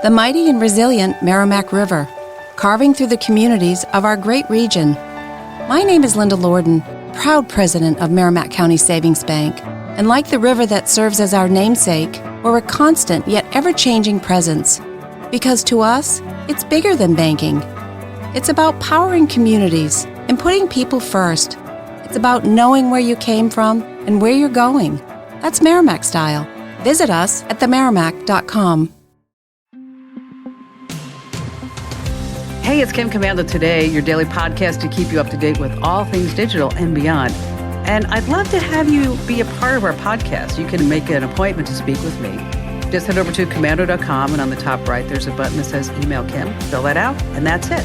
the mighty and resilient Merrimack River, carving through the communities of our great region. My name is Linda Lorden, proud president of Merrimack County Savings Bank, and like the river that serves as our namesake, we're a constant yet ever-changing presence. Because to us, it's bigger than banking. It's about powering communities and putting people first. It's about knowing where you came from and where you're going. That's Merrimack style. Visit us at themerrimack.com. Hey, it's Kim Commando Today, your daily podcast to keep you up to date with all things digital and beyond. And I'd love to have you be a part of our podcast. You can make an appointment to speak with me. Just head over to commando.com, and on the top right, there's a button that says Email Kim. Fill that out, and that's it.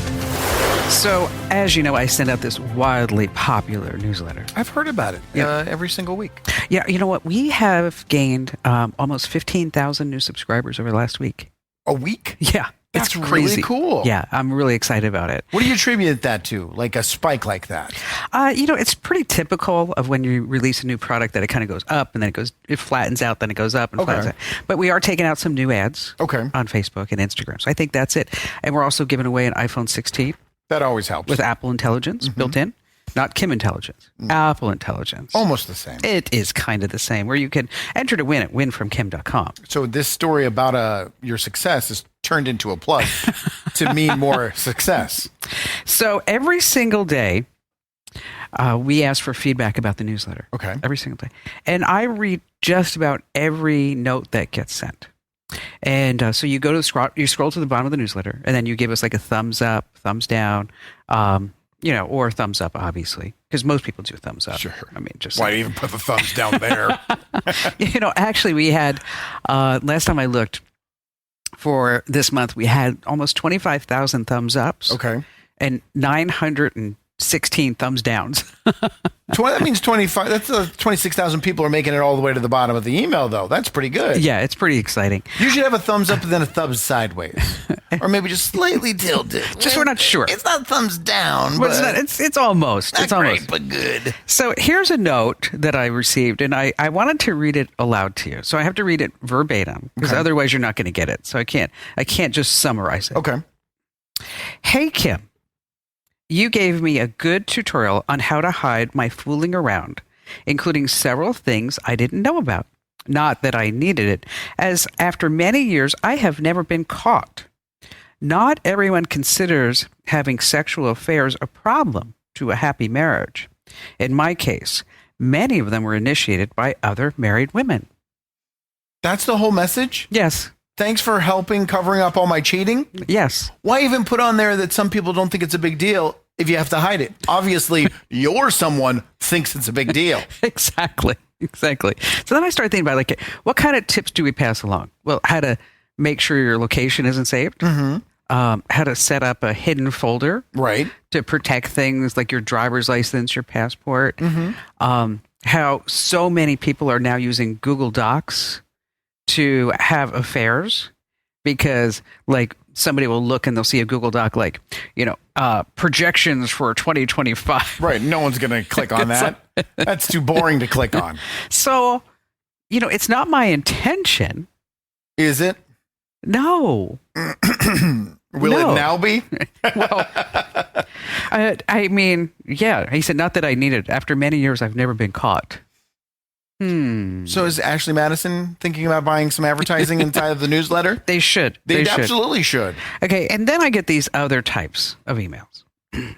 So, as you know, I send out this wildly popular newsletter. I've heard about it every single week. Yeah, you know what? We have gained almost 15,000 new subscribers over the last week. A week? Yeah. That's It's crazy. really cool. Yeah, I'm really excited about it. What do you attribute that to? Like a spike like that? It's pretty typical of when you release a new product that it kind of goes up and then it flattens out, then it goes up and flattens out. But we are taking out some new ads on Facebook and Instagram. So I think that's it. And we're also giving away an iPhone 16. That always helps. With Apple Intelligence built in. Not Kim Intelligence. Apple Intelligence. Almost the same. It is kind of the same, where you can enter to win at winfromkim.com. So this story about your success is turned into a plug to mean more success. So every single day, we ask for feedback about the newsletter. Okay. Every single day. And I read just about every note that gets sent. And so you go to you scroll to the bottom of the newsletter, and then you give us like a thumbs up, thumbs down, or thumbs up, obviously, because most people do thumbs up. Sure. I mean, just why even put the thumbs down there? Actually, we had last time I looked for this month, we had almost 25,000 thumbs ups. Okay. And 916 thumbs downs. That means 25. That's 26,000 people are making it all the way to the bottom of the email, though. That's pretty good. Yeah, it's pretty exciting. You should have a thumbs up and then a thumbs sideways, or maybe just slightly tilted. Just we're not sure. It's not thumbs down, but it's almost. Not it's almost great, but good. So here's a note that I received, and I wanted to read it aloud to you. So I have to read it verbatim because otherwise you're not going to get it. So I can't just summarize it. Okay. Hey, Kim. You gave me a good tutorial on how to hide my fooling around, including several things I didn't know about. Not that I needed it, as after many years, I have never been caught. Not everyone considers having sexual affairs a problem to a happy marriage. In my case, many of them were initiated by other married women. That's the whole message? Yes. Thanks for covering up all my cheating? Yes. Why even put on there that some people don't think it's a big deal if you have to hide it? Obviously, someone thinks it's a big deal. Exactly. So then I started thinking about, what kind of tips do we pass along? Well, how to make sure your location isn't saved. Mm-hmm. How to set up a hidden folder. Right. To protect things like your driver's license, your passport. Mm-hmm. How so many people are now using Google Docs to have affairs because somebody will look and they'll see a Google Doc projections for 2025. Right. No one's going to click on that. That's too boring to click on. So, it's not my intention. Is it? No. Will it now be? Well, I mean, yeah. He said, not that I need it. After many years, I've never been caught. So is Ashley Madison thinking about buying some advertising inside of the newsletter? They should. They absolutely should. Okay, and then I get these other types of emails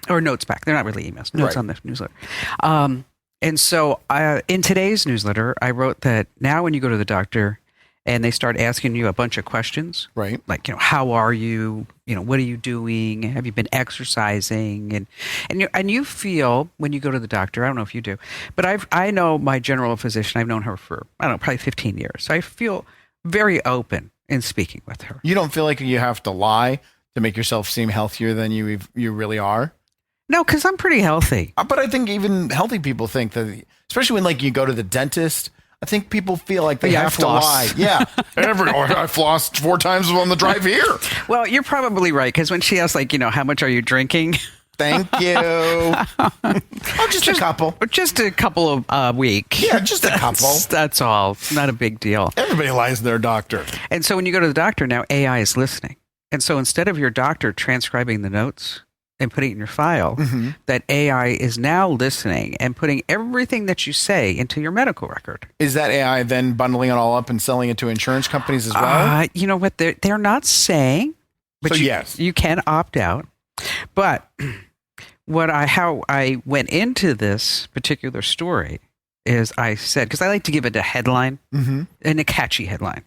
or notes back. They're not really emails. Notes on the newsletter. And so in today's newsletter, I wrote that now when you go to the doctor and they start asking you a bunch of questions, right? Like, how are you? What are you doing? Have you been exercising? And you feel when you go to the doctor, I don't know if you do, but I know my general physician. I've known her for, probably 15 years. So I feel very open in speaking with her. You don't feel like you have to lie to make yourself seem healthier than you really are? No, because I'm pretty healthy. But I think even healthy people think that, especially when you go to the dentist, I think people feel like they have to lie. Yeah. I flossed 4 times on the drive here. Well, you're probably right. Because when she asks, how much are you drinking? Thank you. Just a couple. Just a couple of a week. Yeah, just a couple. That's all. It's not a big deal. Everybody lies to their doctor. And so when you go to the doctor now, AI is listening. And so instead of your doctor transcribing the notes and putting it in your file, that AI is now listening and putting everything that you say into your medical record. Is that AI then bundling it all up and selling it to insurance companies as well? You know what? They're not saying, but So, yes, you can opt out. But how I went into this particular story is I said, because I like to give it a headline and a catchy headline.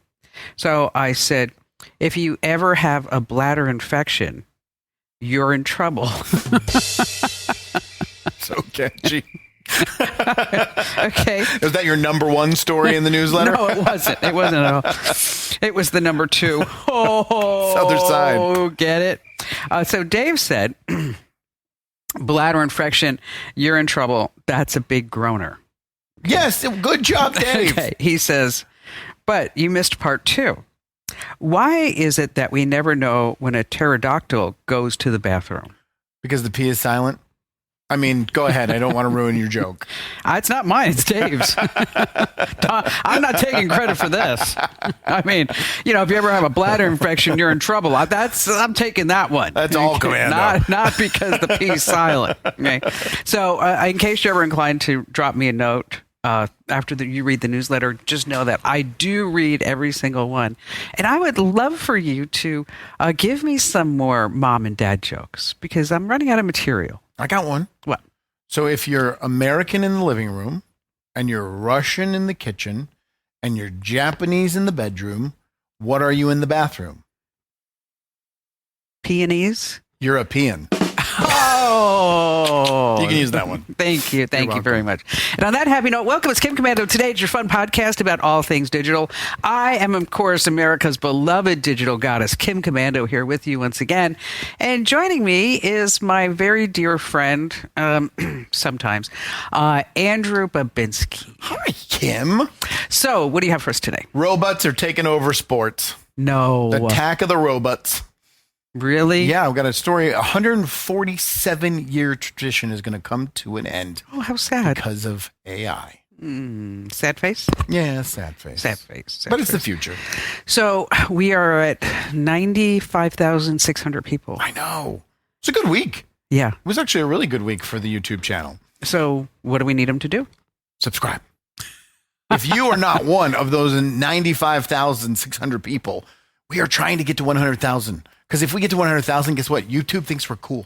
So I said, if you ever have a bladder infection, you're in trouble. So catchy. Okay. Is that your number one story in the newsletter? No, it wasn't. It wasn't at all. It was the number 2. Oh, Other side. Get it? So Dave said, bladder infection, you're in trouble. That's a big groaner. Yes. Good job, Dave. Okay. He says, but you missed part 2. Why is it that we never know when a pterodactyl goes to the bathroom? Because the P is silent. I mean, go ahead. I don't want to ruin your joke. It's not mine. It's Dave's. I'm not taking credit for this. I mean, if you ever have a bladder infection, you're in trouble. I'm taking that one. That's all, Commando. Not because the P is silent. Okay. So in case you're ever inclined to drop me a note, after you read the newsletter, just know that I do read every single one. And I would love for you to give me some more mom and dad jokes because I'm running out of material. I got one. What? So if you're American in the living room and you're Russian in the kitchen and you're Japanese in the bedroom, what are you in the bathroom? Peonies? European. Oh, you can use that one. Thank you. Thank you very much. And on that happy note, welcome. It's Kim Commando. Today, it's your fun podcast about all things digital. I am, of course, America's beloved digital goddess, Kim Commando, here with you once again. And joining me is my very dear friend, sometimes, Andrew Babinski. Hi, Kim. So, what do you have for us today? Robots are taking over sports. No. The attack of the robots. Really? Yeah, I've got a story. 147-year tradition is going to come to an end. Oh, how sad. Because of AI. Sad face? Yeah, sad face. Sad face. But it's the future. So we are at 95,600 people. I know. It's a good week. Yeah. It was actually a really good week for the YouTube channel. So what do we need them to do? Subscribe. If you are not one of those 95,600 people, we are trying to get to 100,000. Because if we get to 100,000, guess what? YouTube thinks we're cool.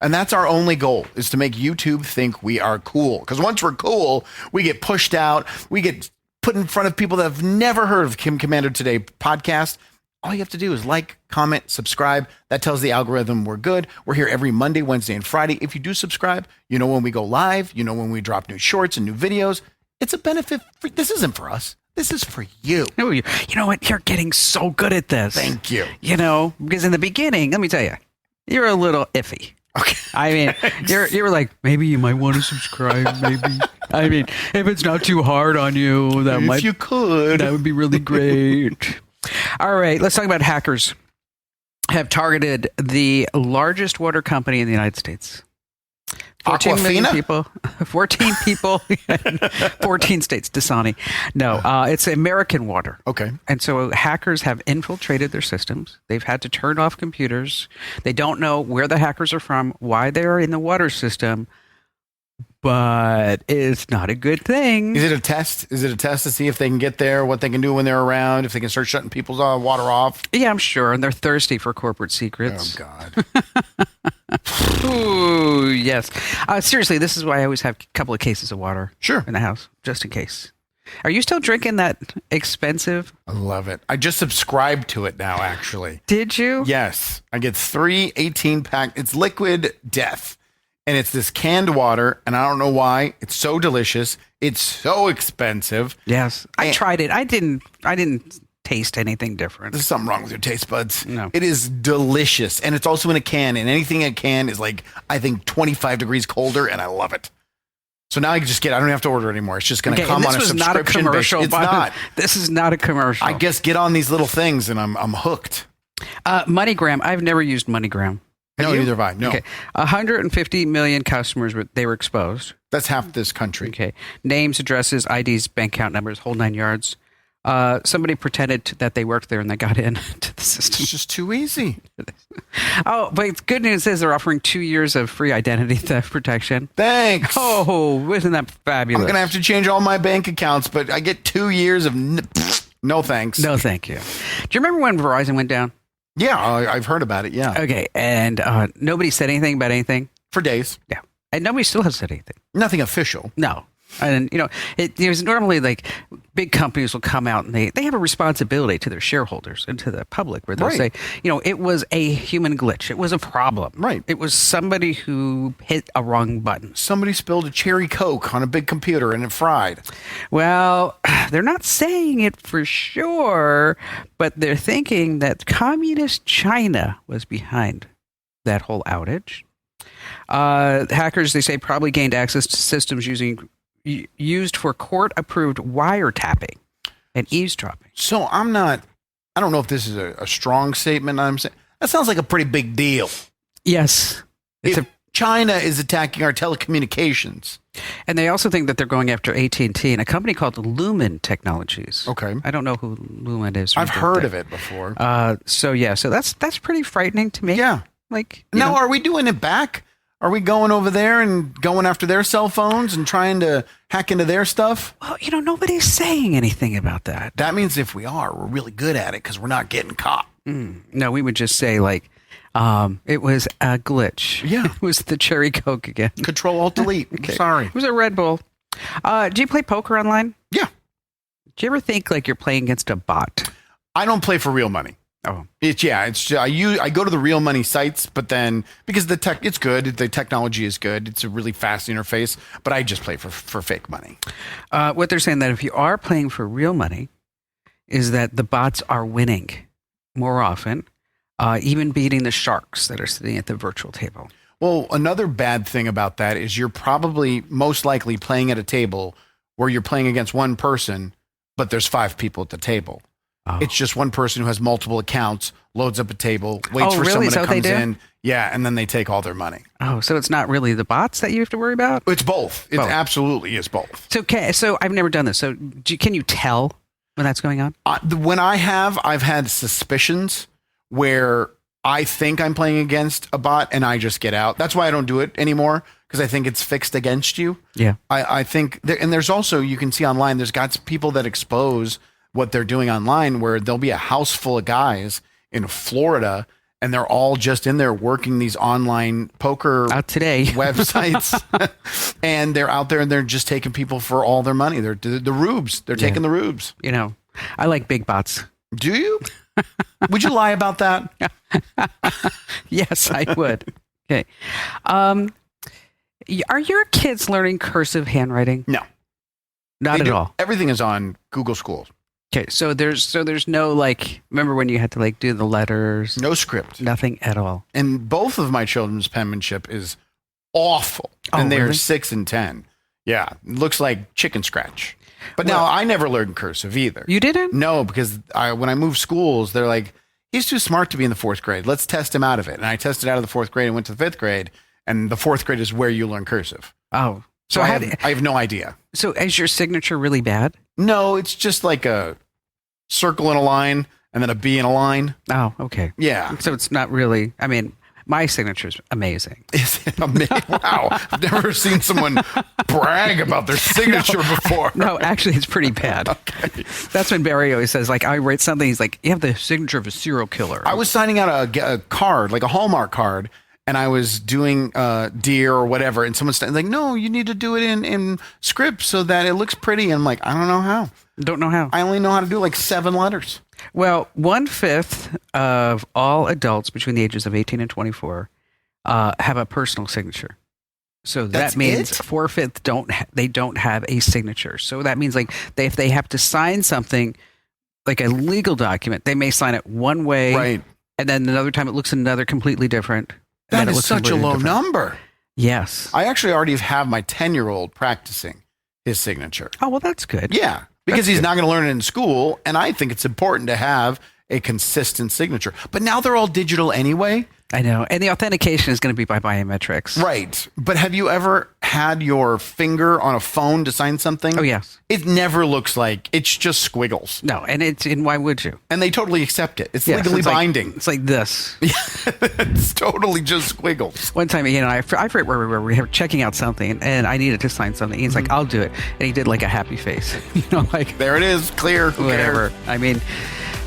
And that's our only goal, is to make YouTube think we are cool. Because once we're cool, we get pushed out. We get put in front of people that have never heard of Kim Commando Today podcast. All you have to do is like, comment, subscribe. That tells the algorithm we're good. We're here every Monday, Wednesday, and Friday. If you do subscribe, you know when we go live. You know when we drop new shorts and new videos. It's a benefit. This isn't for us. This is for you. Oh, you know what? You're getting so good at this. Thank you. Because in the beginning, let me tell you, you're a little iffy. Okay. I mean, you were like, maybe you might want to subscribe. Maybe. I mean, if it's not too hard on you, if you could, that would be really great. All right, let's talk about hackers have targeted the largest water company in the United States. 14 million people, 14 people, 14 states, Dasani. No, it's American Water. Okay. And so hackers have infiltrated their systems. They've had to turn off computers. They don't know where the hackers are from, why they are in the water system, but it's not a good thing. Is it a test? Is it a test to see if they can get there, what they can do when they're around, if they can start shutting people's water off? Yeah, I'm sure. And they're thirsty for corporate secrets. Oh, God. Ooh, yes. Seriously, this is why I always have a couple of cases of water in the house, just in case. Are you still drinking that expensive? I love it. I just subscribed to it now, actually. Did you? Yes. I get 3 18-pack. It's Liquid Death. And it's this canned water, and I don't know why. It's so delicious. It's so expensive. Yes. I tried it. I didn't taste anything different. There's something wrong with your taste buds. No. It is delicious. And it's also in a can. And anything in a can is like, I think, 25 degrees colder, and I love it. So now I can just I don't have to order anymore. It's just going to come on a subscription not a commercial. It's not. This is not a commercial. I guess get on these little things, and I'm hooked. MoneyGram. I've never used MoneyGram. No, neither have I. No. Okay. 150 million customers, they were exposed. That's half this country. Okay. Names, addresses, IDs, bank account numbers, whole 9 yards. Somebody pretended that they worked there and they got into the system. It's just too easy. Oh, but good news is they're offering 2 years of free identity theft protection. Thanks. Oh, isn't that fabulous? I'm going to have to change all my bank accounts, but I get 2 years of no thanks. No, thank you. Do you remember when Verizon went down? Yeah, I've heard about it. Yeah. Okay. And nobody said anything about anything? For days. Yeah. And nobody still has said anything. Nothing official. No. And, there's normally like big companies will come out and they have a responsibility to their shareholders and to the public where they'll say, it was a human glitch. It was a problem. Right. It was somebody who hit a wrong button. Somebody spilled a cherry Coke on a big computer and it fried. Well, they're not saying it for sure, but they're thinking that communist China was behind that whole outage. Hackers, they say, probably gained access to systems used for court-approved wiretapping and eavesdropping. So I don't know if this is a strong statement. I'm saying that sounds like a pretty big deal. Yes. If China is attacking our telecommunications. And they also think that they're going after AT&T and a company called Lumen Technologies. Okay. I don't know who Lumen is. I've heard of it before. So that's pretty frightening to me. Yeah. Like, now, are we doing it back? Are we going over there and going after their cell phones and trying to hack into their stuff? Well, nobody's saying anything about that. That means if we are, we're really good at it because we're not getting caught. No, we would just say it was a glitch. Yeah. It was the cherry Coke again. Control-Alt-Delete. Okay. Sorry. It was a Red Bull. Do you play poker online? Yeah. Do you ever think like you're playing against a bot? I don't play for real money. Oh, I go to the real money sites, but then because it's good, the technology is good, it's a really fast interface, but I just play for fake money. What they're saying that if you are playing for real money, is that the bots are winning more often, even beating the sharks that are sitting at the virtual table. Well, another bad thing about that is you're probably most likely playing at a table where you're playing against one person, but there's 5 people at the table. Oh. It's just one person who has multiple accounts, loads up a table, waits for someone that comes in. Yeah, and then they take all their money. Oh, so it's not really the bots that you have to worry about? It's both. It absolutely is both. So I've never done this. So can you tell when that's going on? When I've had suspicions where I think I'm playing against a bot and I just get out. That's why I don't do it anymore, because I think it's fixed against you. Yeah. I think, and there's also, you can see online, there's got people that expose what they're doing online, where there'll be a house full of guys in Florida and they're all just in there working these online poker websites and they're out there and they're just taking people for all their money. They're the rubes. They're taking the rubes. I like big bots. Do you? Would you lie about that? Yes, I would. Okay. Are your kids learning cursive handwriting? No. Not at all. Everything is on Google Schools. Okay, so there's no remember when you had to do the letters? No script. Nothing at all. And both of my children's penmanship is awful. And they're 6 and 10. Yeah. It looks like chicken scratch. But now I never learned cursive either. You didn't? No, because when I moved schools, they're like, he's too smart to be in the 4th grade. Let's test him out of it. And I tested out of the 4th grade and went to the 5th grade. And the 4th grade is where you learn cursive. Oh. So I have no idea. So is your signature really bad? No, it's just like a circle in a line and then a B in a line. Oh, okay. Yeah. So it's not really, my signature is amazing. Is it amazing? Wow. I've never seen someone brag about their signature before. No, actually, it's pretty bad. Okay. That's when Barry always says, I write something, he's like, you have the signature of a serial killer. I was signing out a card, like a Hallmark card, and I was doing deer or whatever, and someone's like, no, you need to do it in script so that it looks pretty. And I'm like, I don't know how. Don't know how. I only know how to do 7 letters. Well, 1/5 of all adults between the ages of 18 and 24 have a personal signature. So that means 4/5 don't have a signature. So that means if they have to sign something like a legal document, they may sign it one way, right? And then another time it looks another completely different. That is such a low number. Yes. I actually already have my 10-year-old practicing his signature. Oh, well, that's good. Yeah. Because he's not going to learn it in school. And I think it's important to have a consistent signature. But now they're all digital anyway. I know. And the authentication is going to be by biometrics. Right. But have you ever had your finger on a phone to sign something? Oh, yes. It never looks like, it's just squiggles. No, and why would you? And they totally accept it. It's Yes, legally it's binding. It's like this. It's totally just squiggles. One time, I forget where we were checking out something, and I needed to sign something. He's like, I'll do it. And he did like a happy face. Like. There it is. Clear. Who Whatever. cares? I mean,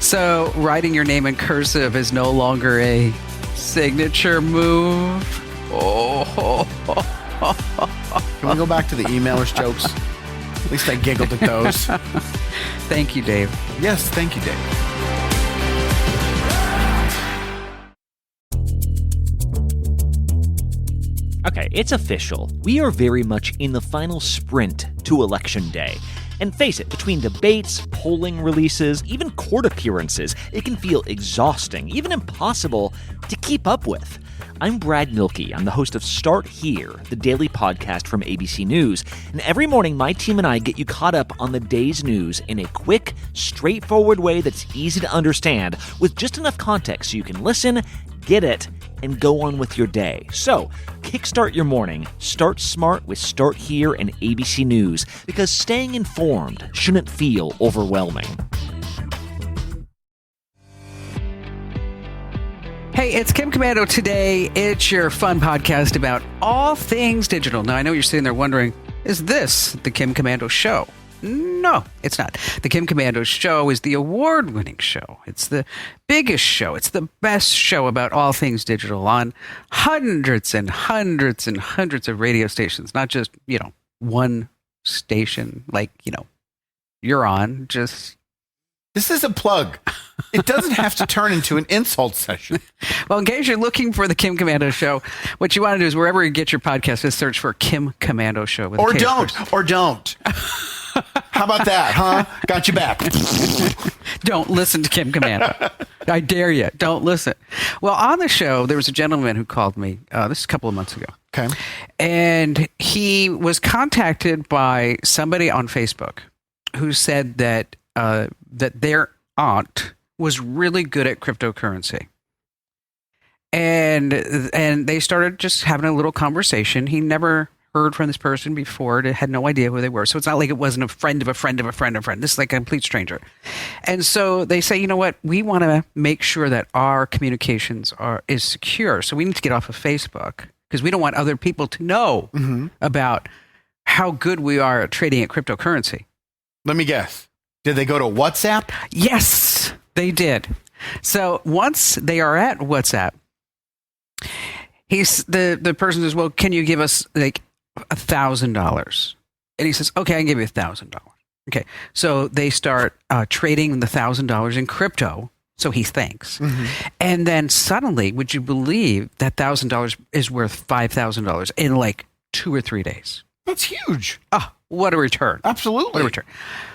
so writing your name in cursive is no longer a signature move. Oh. Can we go back to the emailers jokes? At least I giggled at those. Thank you, Dave. Yes, thank you, Dave. Okay, it's official. We are very much in the final sprint to Election Day. And face it, between debates, polling releases, even court appearances, it can feel exhausting, even impossible to keep up with. I'm Brad Milkey. I'm the host of Start Here, the daily podcast from ABC News. And every morning, my team and I get you caught up on the day's news in a quick, straightforward way that's easy to understand, with just enough context so you can listen, get it, and go on with your day. So, kickstart your morning. Start smart with Start Here and ABC News, because staying informed shouldn't feel overwhelming. Hey, it's Kim Commando today. It's your fun podcast about all things digital. Now, I know you're sitting there wondering, is this the Kim Commando Show? No, it's not. The Kim Commando Show is the award-winning show. It's the biggest show. It's the best show about all things digital on hundreds and hundreds and hundreds of radio stations, not just, one station like, you're on. Just This is a plug. It doesn't have to turn into an insult session. Well, in case you're looking for the Kim Commando Show, what you want to do is wherever you get your podcast, just search for Kim Commando Show. With Or a K don't. first. Or don't. How about that, huh? Got you back. Don't listen to Kim Commando. I dare you. Don't listen. Well, on the show, there was a gentleman who called me. This is a couple of months ago. Okay. And he was contacted by somebody on Facebook who said that that their aunt was really good at cryptocurrency. And they started just having a little conversation. He never heard from this person before, had no idea who they were. So it's not like it wasn't a friend of a friend of a friend of a friend. This is like a complete stranger. And so they say, you know what? We want to make sure that our communications is secure. So we need to get off of Facebook because we don't want other people to know about how good we are at trading at cryptocurrency. Let me guess. Did they go to WhatsApp? Yes, they did. So once they are at WhatsApp, the person says, well, can you give us like $1,000? And he says, okay, I can give you $1,000. Okay. So they start trading the $1,000 in crypto. So he thinks. And then suddenly, would you believe that $1,000 is worth $5,000 in like 2 or 3 days? That's huge. Oh, what a return. Absolutely. What a return.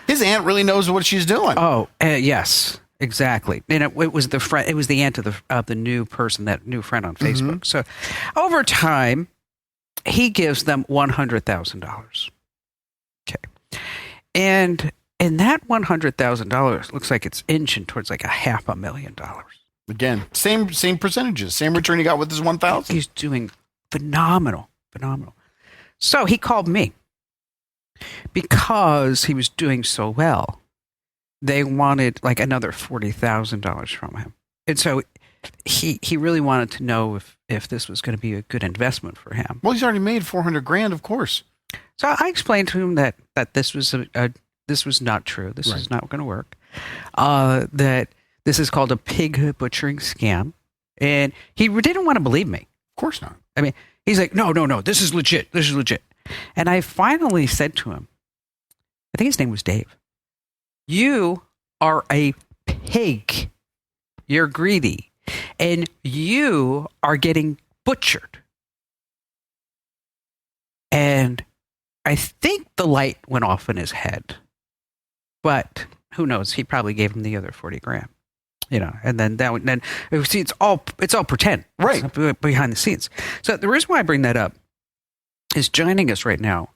His aunt really knows what she's doing. Oh, yes, exactly. And it was the friend. It was the aunt of the new person, that new friend on Facebook. So, over time, he gives them $100,000. Okay, and that $100,000 looks like it's inching towards like $500,000. Again, same percentages, same return he got with his 1,000. He's doing phenomenal. So he called me because he was doing so well. They wanted like another $40,000 from him. And so he really wanted to know if this was going to be a good investment for him. Well, he's already made $400,000, of course. So I explained to him that this was this was not true. This is not going to work. That this is called a pig butchering scam. And he didn't want to believe me. Of course not. I mean, he's like, no, this is legit. This is legit. And I finally said to him, I think his name was Dave, you are a pig. You're greedy. And you are getting butchered. And I think the light went off in his head. But who knows? He probably gave him the other $40,000. And then see, it's all pretend, right? It's behind the scenes. So the reason why I bring that up is joining us right now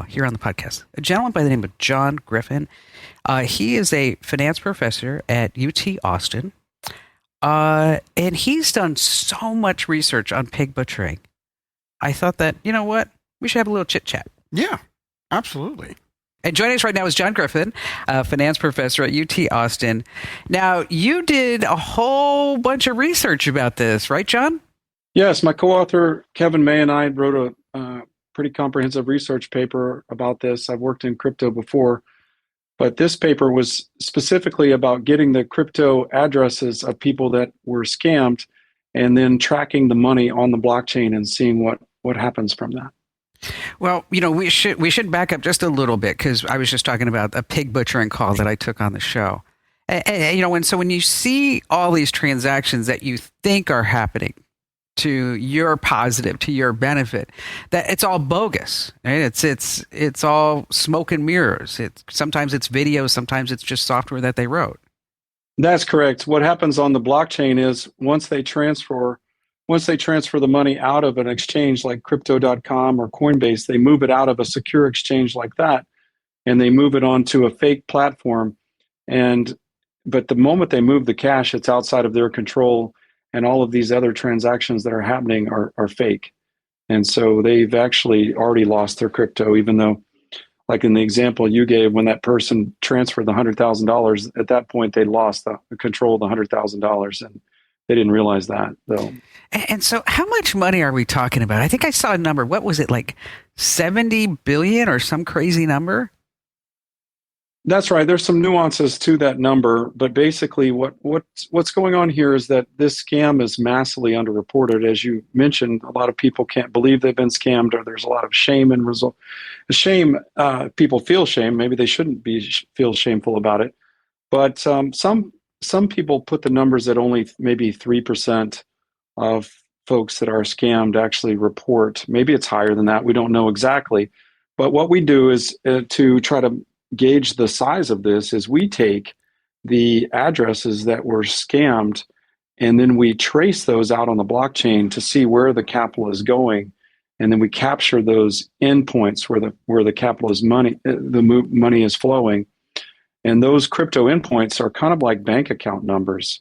here on the podcast a gentleman by the name of John Griffin. He is a finance professor at UT Austin. And he's done so much research on pig butchering. I thought that, you know what? We should have a little chit chat. Yeah, absolutely. And joining us right now is John Griffin, a finance professor at UT Austin. Now, you did a whole bunch of research about this, right, John? Yes, my co-author Kevin May and I wrote a pretty comprehensive research paper about this. I've worked in crypto before, but this paper was specifically about getting the crypto addresses of people that were scammed and then tracking the money on the blockchain and seeing what happens from that. Well, we should back up just a little bit, because I was just talking about a pig butchering call that I took on the show. And when you see all these transactions that you think are happening to your positive, to your benefit, that it's all bogus, right? It's all smoke and mirrors. Sometimes it's video, sometimes it's just software that they wrote. That's correct. What happens on the blockchain is once they transfer the money out of an exchange like crypto.com or Coinbase, they move it out of a secure exchange like that, and they move it onto a fake platform. But the moment they move the cash, it's outside of their control, and all of these other transactions that are happening are fake. And so they've actually already lost their crypto, even though, like in the example you gave, when that person transferred the $100,000, at that point they lost the control of the $100,000, and they didn't realize that, though. And so how much money are we talking about? I think I saw a number. What was it, like 70 billion or some crazy number? That's right. There's some nuances to that number, but basically what's going on here is that this scam is massively underreported. As you mentioned, a lot of people can't believe they've been scammed, or there's a lot of shame and people feel shame. Maybe they shouldn't feel shameful about it. But some people put the numbers at only maybe 3% of folks that are scammed actually report. Maybe it's higher than that. We don't know exactly. But what we do is to try to gauge the size of this is we take the addresses that were scammed, and then we trace those out on the blockchain to see where the capital is going, and then we capture those endpoints where the capital is money is flowing. And those crypto endpoints are kind of like bank account numbers.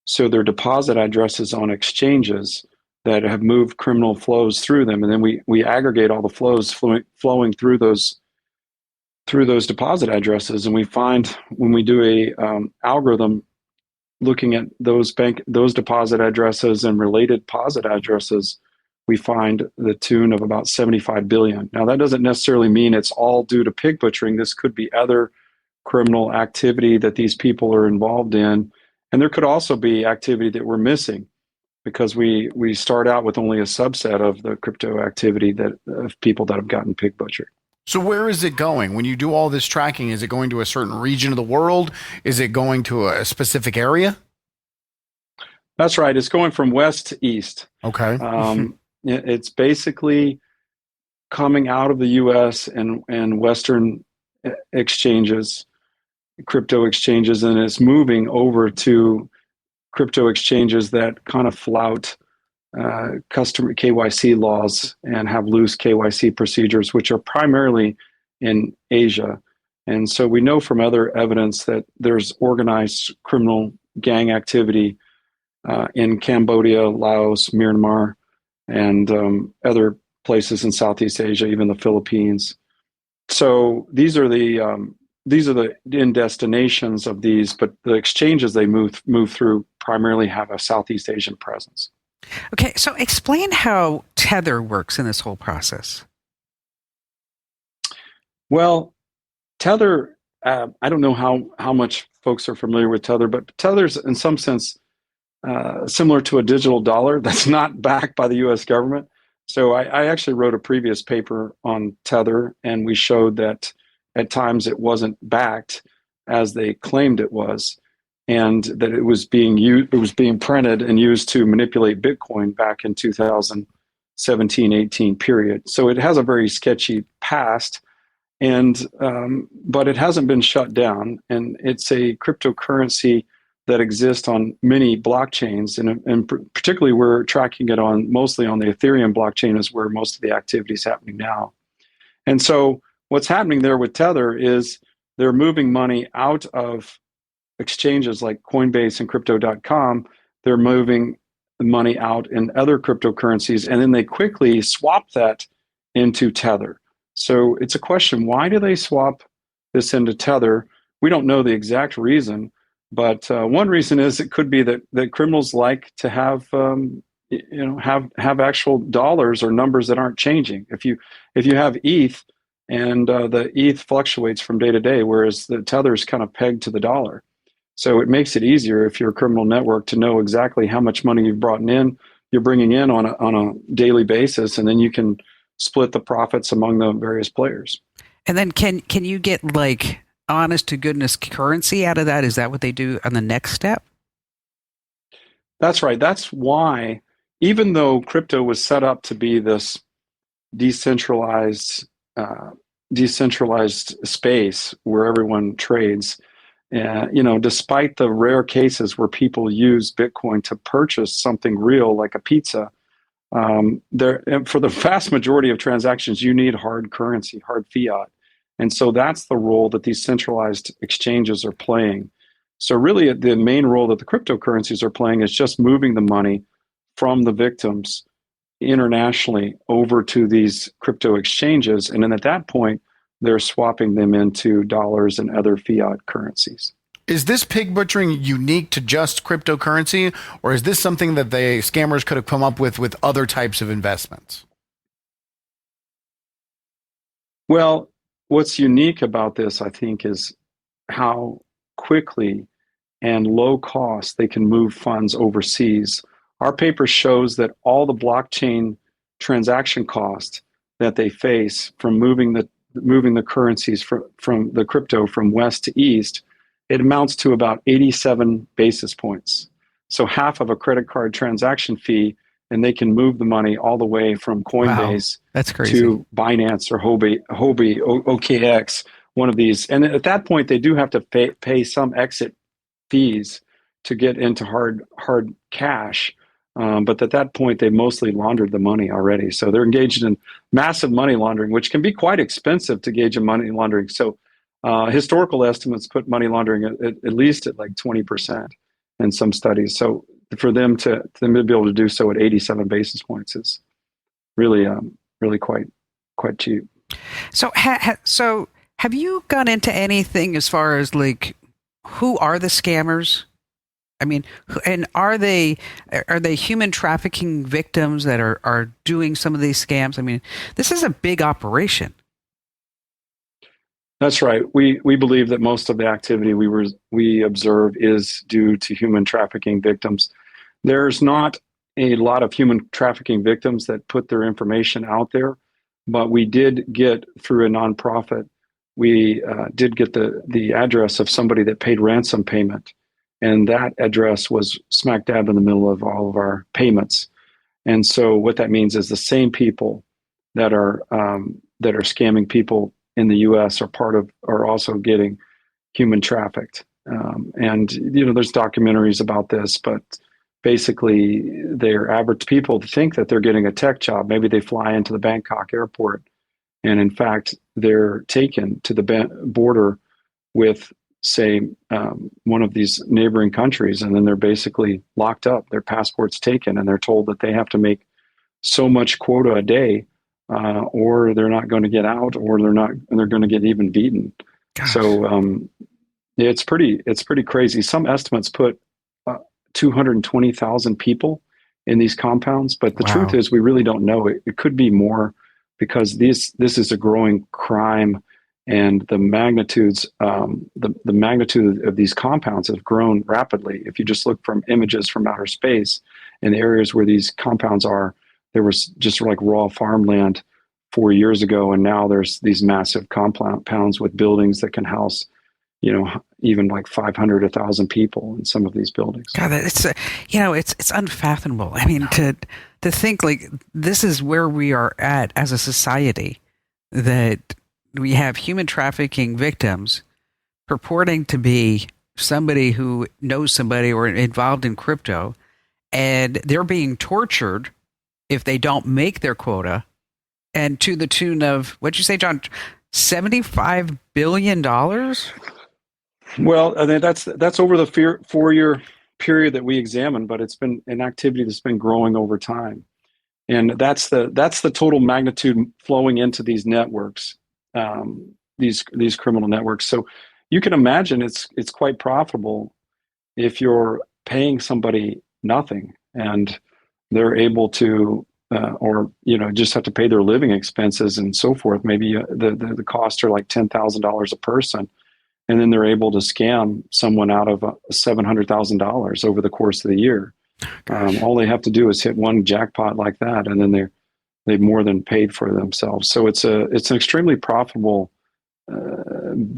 So they're deposit addresses on exchanges that have moved criminal flows through them, and then we aggregate all the flows flowing through those deposit addresses, and we find, when we do a algorithm looking at those deposit addresses and related deposit addresses, we find the tune of about 75 billion. Now, that doesn't necessarily mean it's all due to pig butchering. This could be other criminal activity that these people are involved in, and there could also be activity that we're missing, because we start out with only a subset of the crypto activity of people that have gotten pig butchered. So where is it going? When you do all this tracking, is it going to a certain region of the world? Is it going to a specific area? That's right. It's going from west to east. Okay. It's basically coming out of the U.S. and Western exchanges, crypto exchanges, and it's moving over to crypto exchanges that kind of flout customer KYC laws and have loose KYC procedures, which are primarily in Asia. And so we know from other evidence that there's organized criminal gang activity in Cambodia, Laos, Myanmar, and other places in Southeast Asia, even the Philippines. So these are the end destinations of these, but the exchanges they move through primarily have a Southeast Asian presence. Okay, so explain how Tether works in this whole process. Well, Tether, I don't know how much folks are familiar with Tether, but Tether's in some sense similar to a digital dollar that's not backed by the U.S. government. So I actually wrote a previous paper on Tether, and we showed that at times it wasn't backed as they claimed it was, and that it was being printed and used to manipulate Bitcoin back in 2017-18 period. So it has a very sketchy past, and but it hasn't been shut down, and it's a cryptocurrency that exists on many blockchains, and particularly we're tracking it mostly on the Ethereum blockchain is where most of the activity is happening now. And so what's happening there with Tether is they're moving money out of exchanges like Coinbase and crypto.com, they're moving the money out in other cryptocurrencies, and then they quickly swap that into Tether. So it's a question, why do they swap this into Tether? We don't know the exact reason, but one reason is it could be that criminals like to have have actual dollars or numbers that aren't changing. If you have ETH and the ETH fluctuates from day to day, whereas the Tether is kind of pegged to the dollar. So it makes it easier if you're a criminal network to know exactly how much money you're bringing in on a daily basis, and then you can split the profits among the various players. And then can you get like honest to goodness currency out of that? Is that what they do on the next step? That's right. That's why, even though crypto was set up to be this decentralized space where everyone trades, despite the rare cases where people use Bitcoin to purchase something real like a pizza, for the vast majority of transactions, you need hard currency, hard fiat. And so that's the role that these centralized exchanges are playing. So really, the main role that the cryptocurrencies are playing is just moving the money from the victims internationally over to these crypto exchanges. And then at that point, they're swapping them into dollars and other fiat currencies. Is this pig butchering unique to just cryptocurrency, or is this something that the scammers could have come up with other types of investments? Well, what's unique about this, I think, is how quickly and low cost they can move funds overseas. Our paper shows that all the blockchain transaction cost that they face from moving the currencies from the crypto from west to east, it amounts to about 87 basis points. So half of a credit card transaction fee, and they can move the money all the way from Coinbase That's crazy. to Binance or Huobi, OKX, one of these. And at that point, they do have to pay some exit fees to get into hard cash. But at that point, they mostly laundered the money already. So they're engaged in massive money laundering, which can be quite expensive to gauge in money laundering. So historical estimates put money laundering at least at like 20% in some studies. So for them to be able to do so at 87 basis points is really quite cheap. So have you gone into anything as far as like who are the scammers? I mean, and are they human trafficking victims that are doing some of these scams? I mean, this is a big operation. That's right. We believe that most of the activity we observe is due to human trafficking victims. There's not a lot of human trafficking victims that put their information out there, but we did get, through a nonprofit, we did get the address of somebody that paid ransom payment. And that address was smack dab in the middle of all of our payments. And so what that means is the same people that are scamming people in the U.S. are also getting human trafficked. And there's documentaries about this, but basically they're average people think that they're getting a tech job. Maybe they fly into the Bangkok airport, and in fact they're taken to the border with, say, one of these neighboring countries, and then they're basically locked up, their passports taken, and they're told that they have to make so much quota a day, or they're not going to get out, or they're going to get even beaten. Gosh. So it's pretty crazy. Some estimates put 220,000 people in these compounds, but the truth is we really don't know. It could be more, because this is a growing crime. And the magnitude of these compounds have grown rapidly. If you just look from images from outer space, in the areas where these compounds are, there was just like raw farmland 4 years ago, and now there's these massive compounds with buildings that can house, even like 500, 1,000 people in some of these buildings. God, it's unfathomable. I mean, to think like this is where we are at as a society, that we have human trafficking victims purporting to be somebody who knows somebody or involved in crypto, and they're being tortured if they don't make their quota, and to the tune of, what'd you say, John, $75 billion? Well, I mean, that's over the 4-year period that we examine, but it's been an activity that's been growing over time. And that's the total magnitude flowing into these networks, these criminal networks. So you can imagine it's quite profitable if you're paying somebody nothing and they're able to, or just have to pay their living expenses and so forth. Maybe the costs are like $10,000 a person, and then they're able to scam someone out of $700,000 over the course of the year. All they have to do is hit one jackpot like that, and then they've more than paid for themselves. So it's an extremely profitable,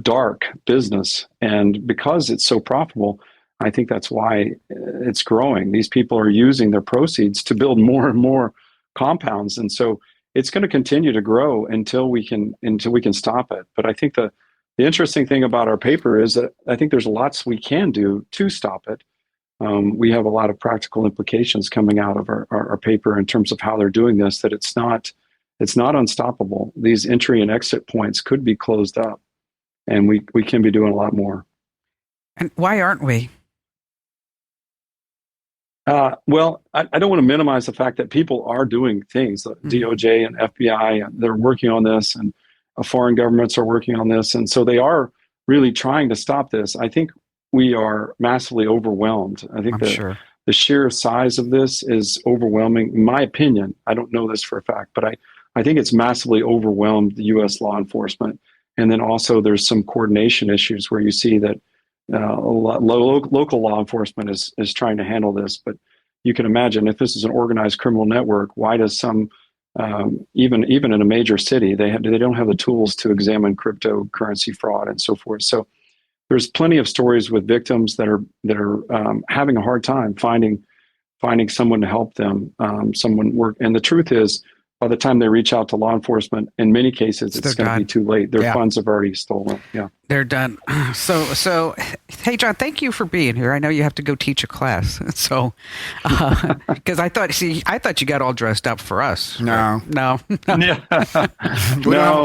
dark business, and because it's so profitable, I think that's why it's growing. These people are using their proceeds to build more and more compounds, and so it's going to continue to grow until we can stop it. But I think the interesting thing about our paper is that I think there's lots we can do to stop it. We have a lot of practical implications coming out of our paper in terms of how they're doing this, that it's not unstoppable. These entry and exit points could be closed up, and we can be doing a lot more. And why aren't we? Well, I don't want to minimize the fact that people are doing things. DOJ and FBI, they're working on this, and foreign governments are working on this. And so they are really trying to stop this. I think we are massively overwhelmed. I think the sheer size of this is overwhelming. In my opinion, I don't know this for a fact, but I think it's massively overwhelmed the U.S. law enforcement. And then also there's some coordination issues where you see that local law enforcement is trying to handle this. But you can imagine if this is an organized criminal network, why does some, even in a major city, they don't have the tools to examine cryptocurrency fraud and so forth. So there's plenty of stories with victims that are having a hard time finding someone to help them, someone work. And the truth is, by the time they reach out to law enforcement, in many cases, it's going to be too late. Their funds have already stolen. Yeah, they're done. So, hey, John, thank you for being here. I know you have to go teach a class. So, because I thought you got all dressed up for us. No. No,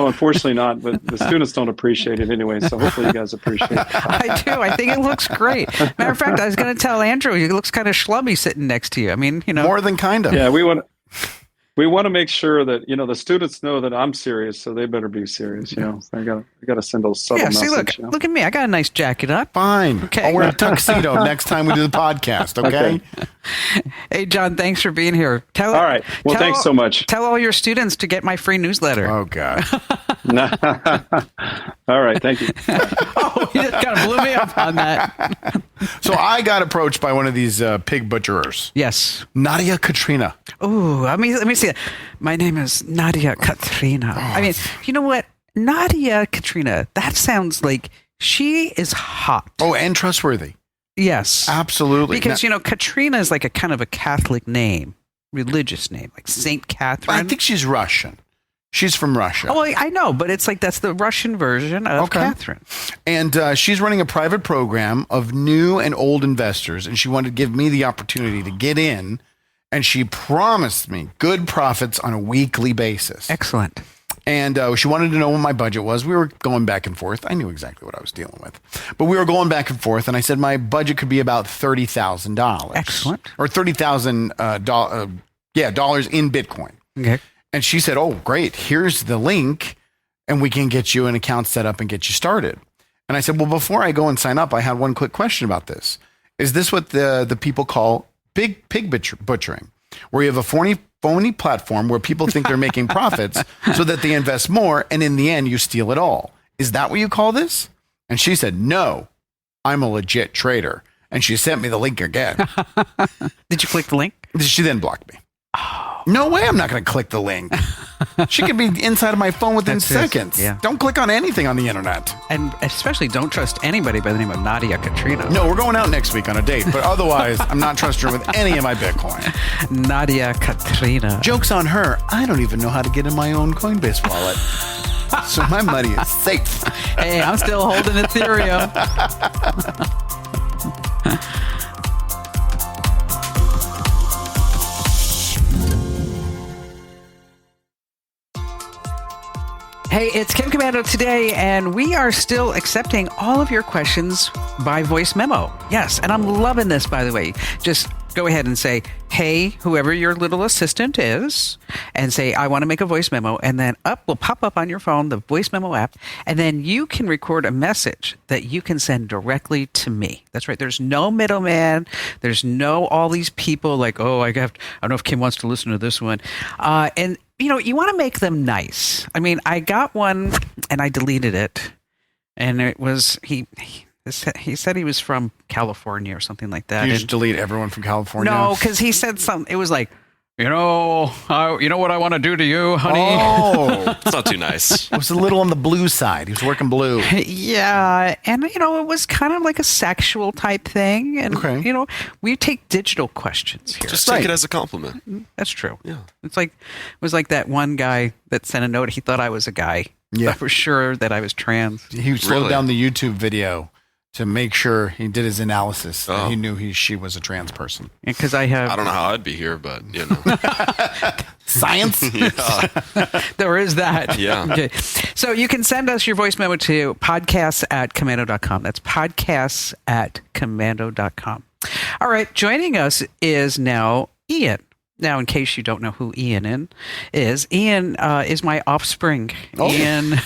unfortunately not. But the students don't appreciate it anyway. So hopefully you guys appreciate it. I do. I think it looks great. Matter of fact, I was going to tell Andrew, he looks kind of schlubby sitting next to you. I mean, more than kind of. Yeah, we want to make sure that the students know that I'm serious, so they better be serious. I got to send a subtle message. See, look at me. I got a nice jacket up. Fine. Okay. I'll wear a tuxedo next time we do the podcast. Okay. Hey, John, thanks for being here. All right. Well, thanks so much. Tell all your students to get my free newsletter. Oh God. All right. Thank you. Oh, you just kind of blew me up on that. So I got approached by one of these pig butcherers. Yes. Nadia Katrina. Oh, let me see. My name is Nadia Katrina. I mean, you know what? Nadia Katrina, that sounds like she is hot. Oh, and trustworthy. Yes. Absolutely. Because, Katrina is like a kind of a Catholic name, religious name, like Saint Catherine. I think she's Russian. She's from Russia. Oh, I know, but it's like that's the Russian version of Catherine. And she's running a private program of new and old investors, and she wanted to give me the opportunity to get in, and she promised me good profits on a weekly basis. Excellent. And she wanted to know what my budget was. We were going back and forth. I knew exactly what I was dealing with. But we were going back and forth, and I said my budget could be about $30,000. Excellent. Or $30,000 dollars in Bitcoin. Okay. And she said, oh, great, here's the link, and we can get you an account set up and get you started. And I said, well, before I go and sign up, I had one quick question about this. Is this what the people call pig butchering, where you have a phony platform where people think they're making profits so that they invest more, and in the end, you steal it all? Is that what you call this? And she said, no, I'm a legit trader. And she sent me the link again. Did you click the link? She then blocked me. No way I'm not going to click the link. She could be inside of my phone within seconds. Yeah. Don't click on anything on the internet. And especially don't trust anybody by the name of Nadia Katrina. No, we're going out next week on a date, but otherwise I'm not trusting her with any of my Bitcoin. Nadia Katrina. Joke's on her. I don't even know how to get in my own Coinbase wallet. So my money is safe. Hey, I'm still holding Ethereum. Hey, it's Kim Commando today, and we are still accepting all of your questions by voice memo. Yes, and I'm loving this, by the way. Just go ahead and say, hey, whoever your little assistant is, and say, I want to make a voice memo, and then up will pop up on your phone, the voice memo app, and then you can record a message that you can send directly to me. That's right. There's no middleman. There's no all these people like, oh, I don't know if Kim wants to listen to this one. And you want to make them nice. I mean, I got one and I deleted it, and it was he said he was from California or something like that. You just delete everyone from California? No, because he said something. It was like, you know what I want to do to you, honey. Oh, It's not too nice. it was a little on the blue side. He was working blue. Yeah, and it was kind of like a sexual type thing, and Okay. we take digital questions here. Just take it as a compliment. That's true. Yeah. It was like that one guy that sent a note. He thought I was a guy. Yeah. I was sure that I was trans. He slowed Really? down the YouTube video to make sure he did his analysis. Oh. And he knew she was a trans person. Because I have. I don't know how I'd be here, but Science? yeah. There is that. Yeah. Okay. So you can send us your voice memo to podcasts@commando.com. That's podcasts@commando.com. All right. Joining us is now Ian. Now, in case you don't know who Ian is is my offspring. Oh. Ian.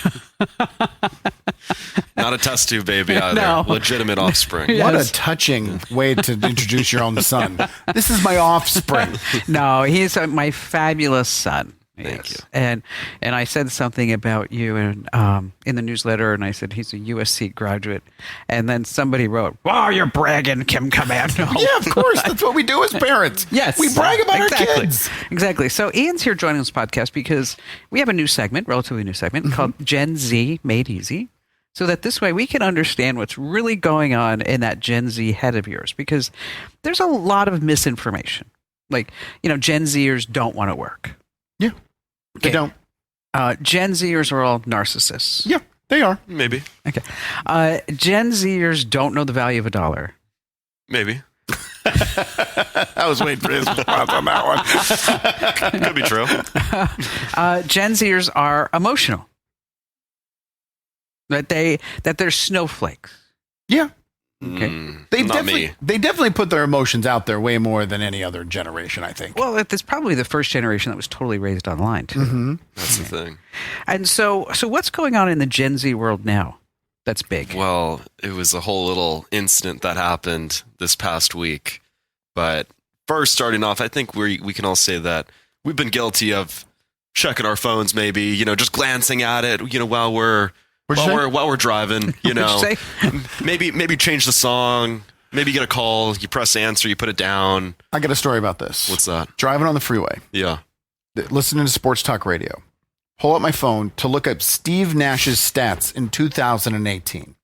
Not a test tube baby either. No. Legitimate offspring. Yeah. What a Yes. touching way to introduce your own son. This is my offspring. No, he's my fabulous son. Thank you. And I said something about you in the newsletter, and I said he's a USC graduate. And then somebody wrote, "Wow, you're bragging, Kim Commando." Yeah, of course. That's what we do as parents. Yes. We brag about exactly. our kids. Exactly. So Ian's here joining this podcast because we have a new segment, relatively new segment, called Gen Z Made Easy. So that this way we can understand what's really going on in that Gen Z head of yours, because there's a lot of misinformation. Like, Gen Zers don't want to work. Yeah. They Okay. don't. Gen Zers are all narcissists. Yeah, they are. Maybe. Okay. Gen Zers don't know the value of a dollar. Maybe. I was waiting for his response on that one. Could be true. Gen Zers are emotional. That they're snowflakes. Yeah. Okay. They Not me. definitely put their emotions out there way more than any other generation, I think. Well, it's probably the first generation that was totally raised online too. That's the thing. And so what's going on in the Gen Z world now? That's big. Well, it was a whole little incident that happened this past week. But first, starting off, I think we can all say that we've been guilty of checking our phones, maybe, just glancing at it, while we're driving, What'd you say? maybe change the song, maybe get a call, you press answer, you put it down. I got a story about this. What's that? Driving on the freeway, Yeah. listening to sports talk radio. Pull up my phone to look up Steve Nash's stats in 2018.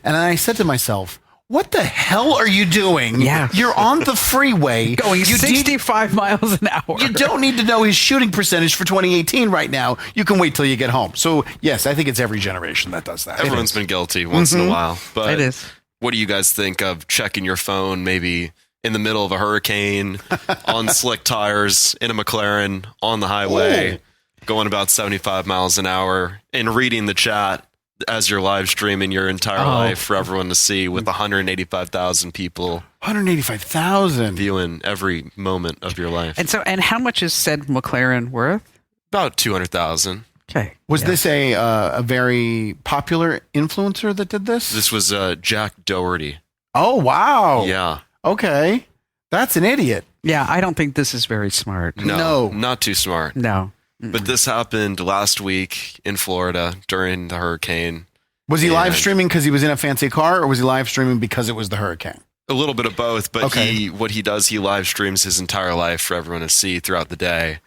And I said to myself, what the hell are you doing? Yeah. You're on the freeway. Going You 65 miles an hour. You don't need to know his shooting percentage for 2018 right now. You can wait till you get home. So, yes, I think it's every generation that does that. Everyone's been guilty once in a while. But It is. what do you guys think of checking your phone maybe in the middle of a hurricane, on slick tires, in a McLaren, on the highway, going about 75 miles an hour, and reading the chat as you're live streaming your entire life for everyone to see, with 185,000 people 185,000. viewing every moment of your life? And how much is said McLaren worth? About 200,000. Okay. Was this a very popular influencer that did this? This was Jack Doherty. Oh, wow. Yeah. Okay. That's an idiot. Yeah, I don't think this is very smart. No. Not too smart. No. But this happened last week in Florida during the hurricane. Was he And- live streaming because he was in a fancy car, or was he live streaming because it was the hurricane? A little bit of both, but Okay. what he does, he live streams his entire life for everyone to see throughout the day.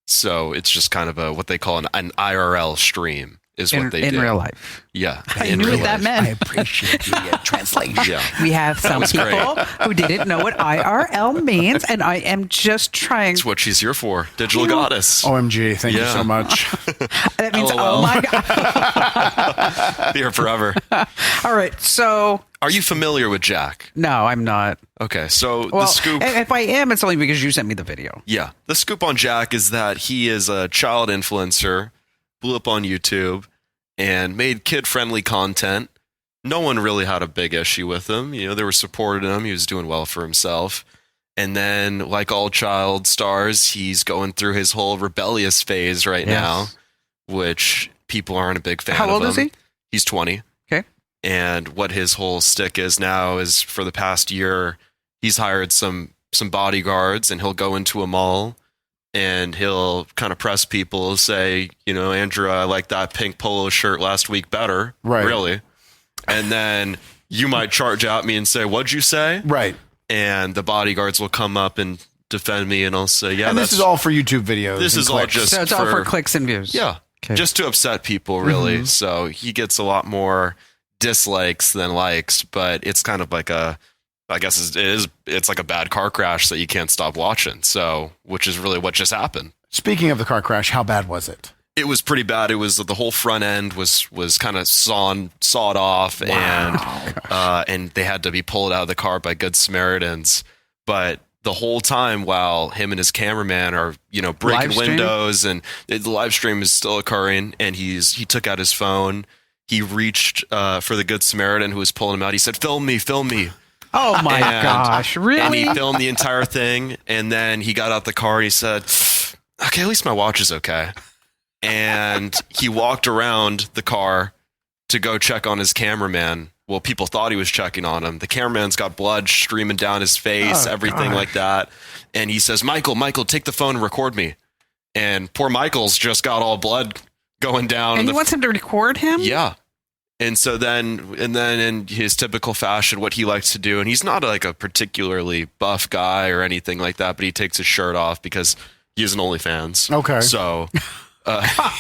So it's just kind of what they call an IRL stream is what they do. In real life. Yeah. I in knew real what that life. meant. I appreciate the translation. Yeah. We have some was people great. who didn't know what IRL means, and I am just trying. That's what she's here for. Digital goddess. OMG, thank you Yeah. so much. That means, LOL. oh my God. Be here forever. All right, so Are you familiar with Jack? no, I'm not. Okay. So Well, the scoop. if I am, it's only because you sent me the video. Yeah. The scoop on Jack is that he is a child influencer, blew up on YouTube, and made kid-friendly content. No one really had a big issue with him. You know, they were supporting him. He was doing well for himself. And then, like all child stars, he's going through his whole rebellious phase right now, which people aren't a big fan of. How old is he? He's 20. Okay. And what his whole stick is now is, for the past year, he's hired some bodyguards, and he'll go into a mall and he'll kind of press people, say, you know, Andrew, I like that pink polo shirt last week better. Right. Really? And then you might charge at me and say, what'd you say? Right. And the bodyguards will come up and defend me, and I'll say, yeah, And this is all for YouTube videos. This and is all clicks. just So it's all for clicks and views. Yeah. Okay. Just to upset people, really. So he gets a lot more dislikes than likes, but it's kind of like it's like a bad car crash that you can't stop watching. So, which is really what just happened. Speaking of the car crash, how bad was it? It was pretty bad. It was the whole front end was kind of sawed off, and they had to be pulled out of the car by Good Samaritans. But the whole time, while him and his cameraman are, you know, breaking windows, and the live stream is still occurring, and he took out his phone. He reached for the Good Samaritan who was pulling him out. He said, "Film me, film me." Oh my gosh, really? And he filmed the entire thing, and then he got out the car and he said, "Okay, at least my watch is okay." And he walked around the car to go check on his cameraman. Well, people thought he was checking on him. The cameraman's got blood streaming down his face, everything like that. And he says, Michael, take the phone and record me. And poor Michael's just got all blood going down. And he wants him to record him? Yeah. And so then in his typical fashion, what he likes to do, and he's not like a particularly buff guy or anything like that, but he takes his shirt off because he's an OnlyFans. Okay. So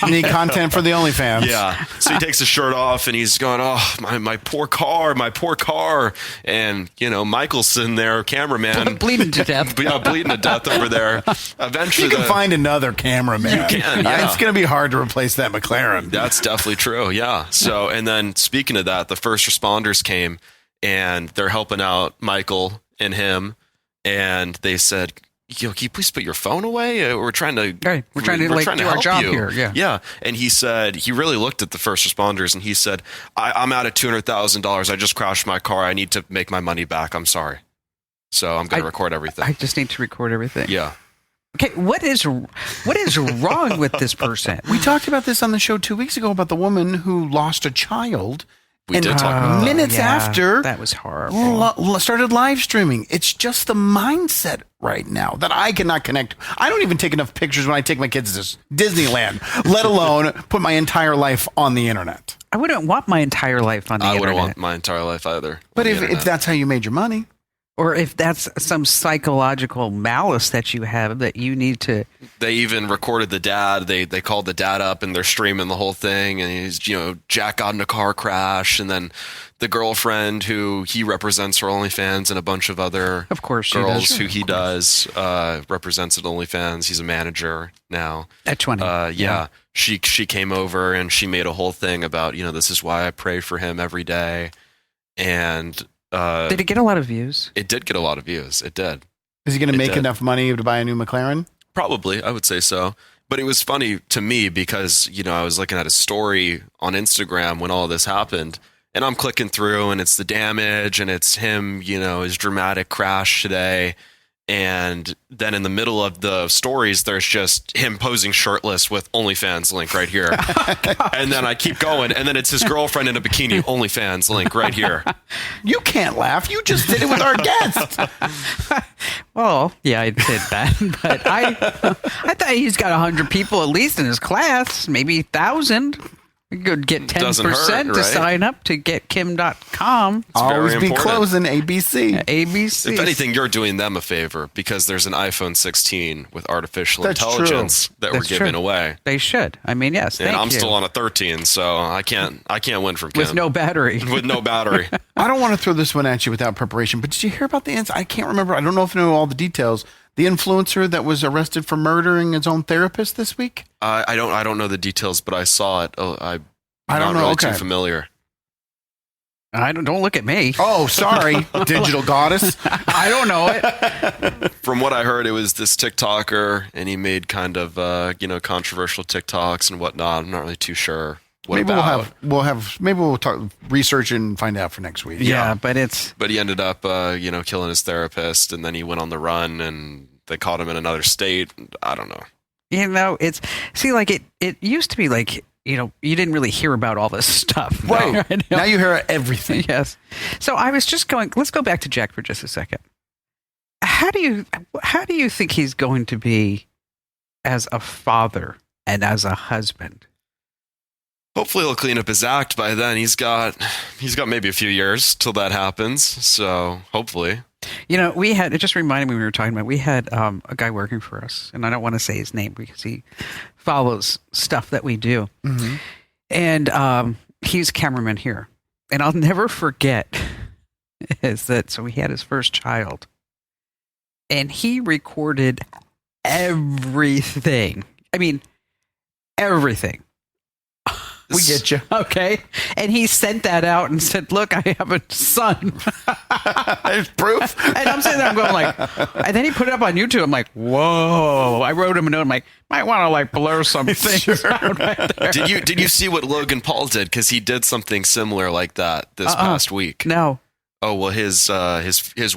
need content for the OnlyFans. Yeah. So he takes his shirt off and he's going, oh, my poor car. And, you know, Michael's sitting there, cameraman. Bleeding to death. Bleeding to death over there. Eventually, You can find another cameraman. You can, yeah. It's going to be hard to replace that McLaren. That's definitely true. Yeah. So, and then speaking of that, the first responders came and they're helping out Michael and him. And they said, can you please put your phone away? We're trying to do our job here. Yeah. Yeah. And he said, he really looked at the first responders and he said, I'm out of $200,000. I just crashed my car. I need to make my money back. I'm sorry. So I'm going to record everything. I just need to record everything. Yeah. Okay. What is wrong with this person? We talked about this on the show 2 weeks ago about the woman who lost a child. We did talk about minutes after that was horrible. Started live streaming. It's just the mindset right now that I cannot connect. I don't even take enough pictures when I take my kids to Disneyland, let alone put my entire life on the internet. I wouldn't want my entire life on the internet. I wouldn't want my entire life either. But if that's how you made your money. Or if that's some psychological malice that you have that you need to. They even recorded the dad. They called the dad up and they're streaming the whole thing. And he's, you know, Jack got in a car crash. And then the girlfriend who he represents for OnlyFans and a bunch of other girls who he does represents at OnlyFans. He's a manager now. At 20. Yeah. She came over and she made a whole thing about, you know, this is why I pray for him every day. And did it get a lot of views? It did get a lot of views. It did. Is he going to make enough money to buy a new McLaren? Probably, I would say so. But it was funny to me because, you know, I was looking at a story on Instagram when all this happened, and I'm clicking through, and it's the damage, and it's him, you know, his dramatic crash today. And then in the middle of the stories, there's just him posing shirtless with OnlyFans link right here. And then I keep going. And then it's his girlfriend in a bikini, OnlyFans link right here. You can't laugh. You just did it with our guest. Well, yeah, I did that. But I thought he's got 100 people at least in his class, maybe 1,000. You could get 10% to sign up to getkim.com. Always be closing ABC. ABC. If anything, you're doing them a favor because there's an iPhone 16 with artificial intelligence that we're giving away. They should. I mean, yes. And I'm still on a 13, so I can't win from Kim. With no battery. With no battery. I don't want to throw this one at you without preparation, but did you hear about the I can't remember. I don't know if I know all the details. The influencer that was arrested for murdering his own therapist this week? I don't know the details, but I saw it. I'm not really too familiar. Don't look at me. Oh, sorry, digital goddess. I don't know it. From what I heard, it was this TikToker, and he made kind of controversial TikToks and whatnot. I'm not really too sure Maybe we'll talk research and find out for next week. Yeah, but he ended up, killing his therapist, and then he went on the run, and they caught him in another state. I don't know. It used to be like, you didn't really hear about all this stuff. Right. Now you hear everything. Yes. So I was just let's go back to Jack for just a second. How do you think he's going to be as a father and as a husband? Hopefully he'll clean up his act by then. He's got maybe a few years till that happens. So hopefully. It just reminded me when we were talking about, we had a guy working for us, and I don't want to say his name because he follows stuff that we do. Mm-hmm. And he's a cameraman here. And I'll never forget so he had his first child. And he recorded everything. I mean, everything. We get you. Okay. And he sent that out and said, look, I have a son. There's proof. And I'm sitting there, I'm going like, and then he put it up on YouTube. I'm like, whoa. I wrote him a note. I'm like, might want to blur some things out right there. Did you see what Logan Paul did? Because he did something similar like that this past week. No. Oh, well, his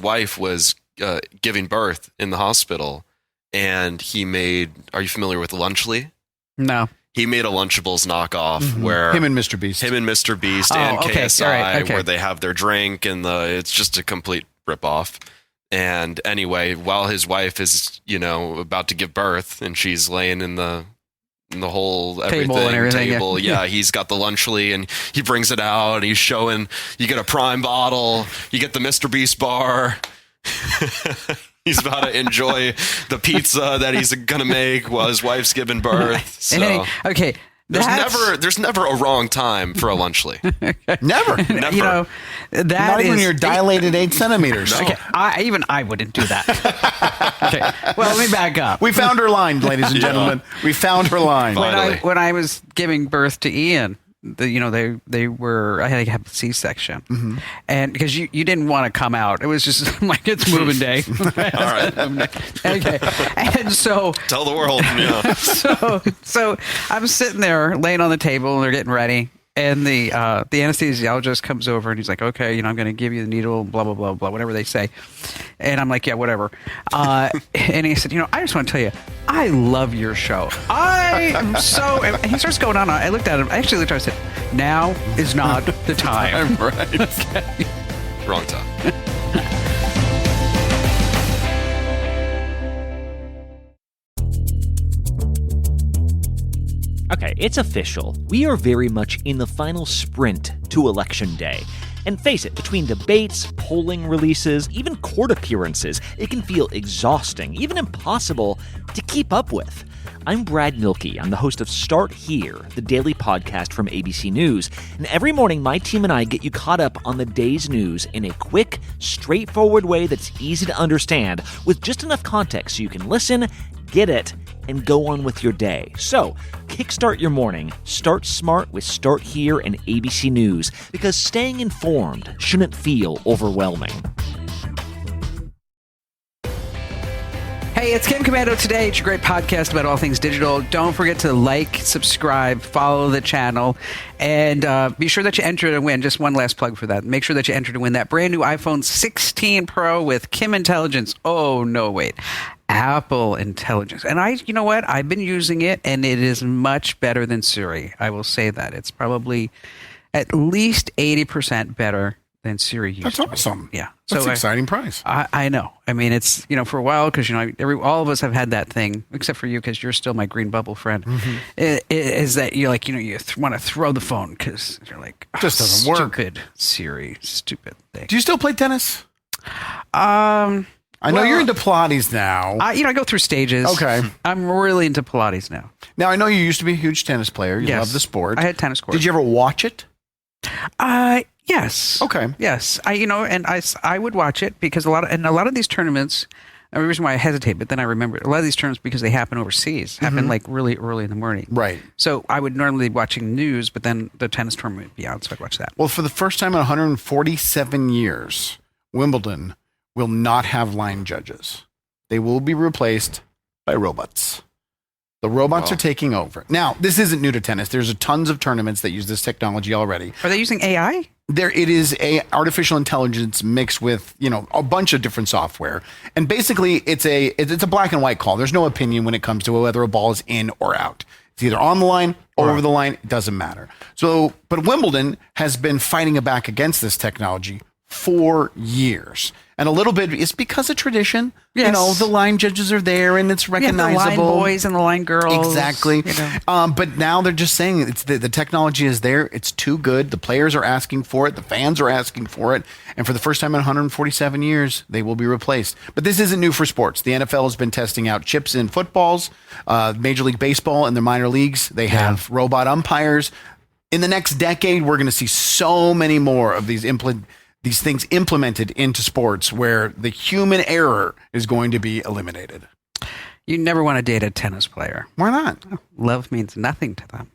wife was giving birth in the hospital, and he made, are you familiar with Lunchly? No. He made a Lunchables knockoff where him and Mr. Beast and KSI, right, where they have their drink, and it's just a complete ripoff. And anyway, while his wife is, about to give birth, and she's laying in the whole table, yeah, he's got the Lunchly, and he brings it out, and he's showing, you get a Prime bottle, you get the Mr. Beast bar. He's about to enjoy the pizza that he's going to make while his wife's giving birth. So. There's never a wrong time for a Lunchly. Never. Never. Not even when you're dilated 8 centimeters. Okay, I wouldn't do that. Okay, well, let me back up. We found her line, ladies and gentlemen. We found her line. When I was giving birth to Ian, they were, I had to have a C-section, and because you didn't want to come out, it was just like, it's moving day. All right. Okay, and so tell the world. Yeah. so I'm sitting there laying on the table, and they're getting ready, and the anesthesiologist comes over, and he's like, okay, I'm going to give you the needle, blah blah blah blah, whatever they say, and I'm like, yeah, whatever. And he said, I just want to tell you, I love your show. I am so. And he starts going on. I looked at him. I actually looked at him. I said, now is not the time. Right. Okay. Wrong time. Okay, it's official. We are very much in the final sprint to Election Day. And face it, between debates, polling releases, even court appearances, it can feel exhausting, even impossible to keep up with. I'm Brad Milkey. I'm the host of Start Here, the daily podcast from ABC News. And every morning, my team and I get you caught up on the day's news in a quick, straightforward way that's easy to understand, with just enough context so you can listen, get it, and go on with your day. So, kickstart your morning. Start smart with Start Here and ABC News, because staying informed shouldn't feel overwhelming. Hey, it's Kim Commando Today. It's your great podcast about all things digital. Don't forget to like, subscribe, follow the channel, and be sure that you enter to win. Just one last plug for that. Make sure that you enter to win that brand new iPhone 16 Pro with Kim Intelligence. Oh, no, wait. Apple Intelligence. And you know what? I've been using it, and it is much better than Siri. I will say that. It's probably at least 80% better than Siri used. That's awesome. Yeah. That's an exciting price. I know. I mean, it's, for a while, because, all of us have had that thing, except for you, because you're still my green bubble friend, is that you're like, you want to throw the phone because you're like, just doesn't work. Stupid Siri, stupid thing. Do you still play tennis? I know you're into Pilates now. I go through stages. Okay. I'm really into Pilates now. Now, I know you used to be a huge tennis player. You love the sport. I had tennis courts. Did you ever watch it? Yes. Okay. Yes. I would watch it because a lot of these tournaments, the reason why I hesitate, but then I remember a lot of these tournaments, because they happen overseas, happen like really early in the morning. Right. So I would normally be watching news, but then the tennis tournament would be out, so I'd watch that. Well, for the first time in 147 years, Wimbledon will not have line judges. They will be replaced by robots. The robots are taking over. Now, this isn't new to tennis. There's tons of tournaments that use this technology already. Are they using AI? It is a artificial intelligence mixed with, a bunch of different software. And basically it's a black and white call. There's no opinion when it comes to whether a ball is in or out. It's either on the line or over the line. It doesn't matter. But Wimbledon has been fighting back against this technology for years. And a little bit is because of tradition. Yes. The line judges are there and it's recognizable. The line boys and the line girls. Exactly. But now they're just saying it's the technology is there. It's too good. The players are asking for it. The fans are asking for it. And for the first time in 147 years, they will be replaced. But this isn't new for sports. The NFL has been testing out chips in footballs. Major League Baseball and the minor leagues, they have robot umpires. In the next decade, we're going to see so many more of these things implemented into sports where the human error is going to be eliminated. You never want to date a tennis player. Why not? Love means nothing to them.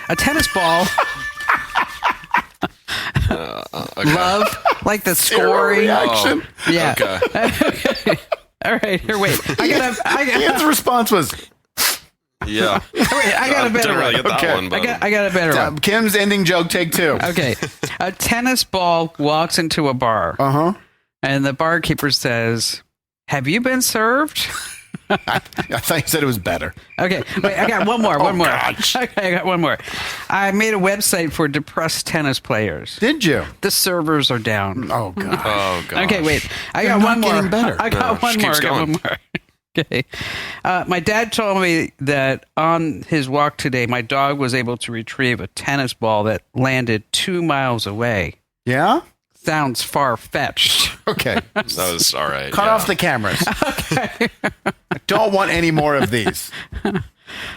A tennis ball. Okay. Love, like the scoring. Reaction. Yeah. Okay. All right, here, wait. His response was, Yeah. Wait, I got a better Didn't really one. get that Okay. one, but I got a better one. Kim's ending joke, take two. Okay. A tennis ball walks into a bar. Uh-huh. And the barkeeper says, "Have you been served?" I thought you said it was better. Okay. Wait, I got one more. One more. gosh. Okay, I got one more. I made a website for depressed tennis players. Did you? The servers are down. Oh, God. oh god. Okay, wait. I They're got not one more. getting better. I got one just more. I keeps got one going. more. Okay. My dad told me that on his walk today, my dog was able to retrieve a tennis ball that landed 2 miles away. Yeah? Sounds far-fetched. Okay. That was all right. Cut yeah. off the cameras. Don't want any more of these. Oh,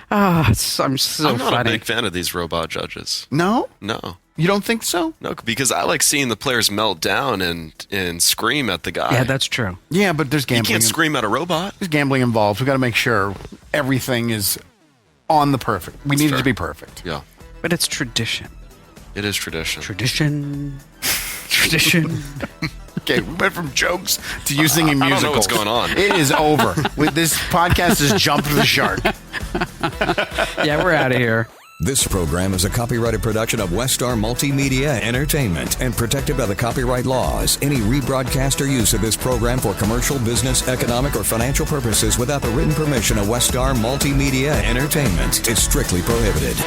I'm so I'm not funny. a big fan of these robot judges. No? No. You don't think so? No, because I like seeing the players melt down and scream at the guy. Yeah, that's true. Yeah, but there's you gambling. can't scream at a robot. There's gambling involved. We've got to make sure everything is on the perfect. We need it to be perfect. Yeah, But it's tradition. it is tradition. Tradition. Tradition. Okay, we went from jokes to you singing I don't musicals. know what's going on. It is over. This podcast has jumped the shark. Yeah, we're out of here. This program is a copyrighted production of Westar Multimedia Entertainment and protected by the copyright laws. Any rebroadcast or use of this program for commercial, business, economic, or financial purposes without the written permission of Westar Multimedia Entertainment is strictly prohibited.